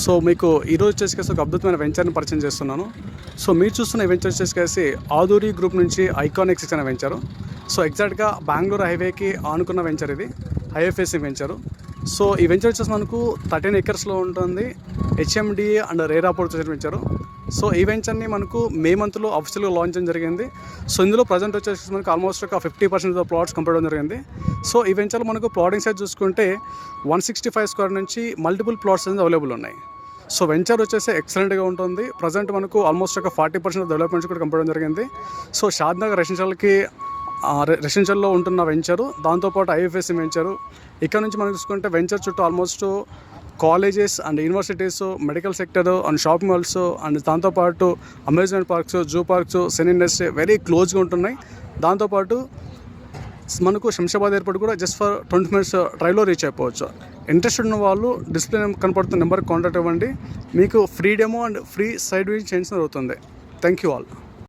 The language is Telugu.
సో మీకు ఈరోజు వచ్చేసి ఒక అద్భుతమైన వెంచర్ని పరిచయం చేస్తున్నాను. సో మీరు చూస్తున్న ఈ వెంచర్ వచ్చేసి ఆదూరి గ్రూప్ నుంచి ఐకానిక్ 6 అనే వెంచరు. సో ఎగ్జాక్ట్గా బెంగళూరు హైవేకి ఆనుకున్న వెంచర్ ఇది, హైవే ఫేసింగ్ వెంచరు. సో ఈ వెంచర్ వచ్చేసి మనకు 13 acresలో ఉంటుంది. HMDA and RERA port venture. So ఈ వెంచర్ని మనకు మే మంత్లో అఫీషియల్గా లాంచ్ చేయడం జరిగింది. సో ఇందులో ప్రజెంట్ వచ్చేసి మనకు ఆల్మోస్ట్ ఒక 50% ఆఫ్ ప్లాట్స్ కంప్లీట్ అవ్వడం జరిగింది. సో ఈ వెంచర్లో మనకు ప్లాటింగ్ సైజ్ చూసుకుంటే 165 స్క్వేర్ నుంచి మల్టిపుల్ ప్లాట్స్ అనేది అవైలబుల్ ఉన్నాయి. సో వెంచర్ వచ్చేసి ఎక్సలెంట్గా ఉంటుంది. ప్రజెంట్ మనకు ఆల్మోస్ట్ ఒక 40% డెవలప్మెంట్స్ కూడా కంప్లీట్ అవ్వడం జరిగింది. సో షాద్నగర్ రెసిడెన్షియల్లో ఉంటున్న వెంచరు, దాంతోపాటు ఐఎఫ్ఎస్సి వెంచరు. ఇక్కడ నుంచి మనం చూసుకుంటే వెంచర్ చుట్టూ almost colleges and universities, medical sector and shopping malls and దాంతోపాటు amusement parks, zoo parks, cine industry very క్లోజ్గా ఉంటున్నాయి. దాంతోపాటు మనకు శంషాబాద్ ఎయిర్పోర్ట్ కూడా జస్ట్ ఫర్ 20 minutes డ్రైవ్లో రీచ్ అయిపోవచ్చు. ఇంట్రెస్టెడ్ ఉన్న వాళ్ళు డిస్ప్లే కనపడుతున్న నెంబర్కి కాంటాక్ట్ ఇవ్వండి. మీకు free demo and free site visit చేయించడం జరుగుతుంది. Thank you all.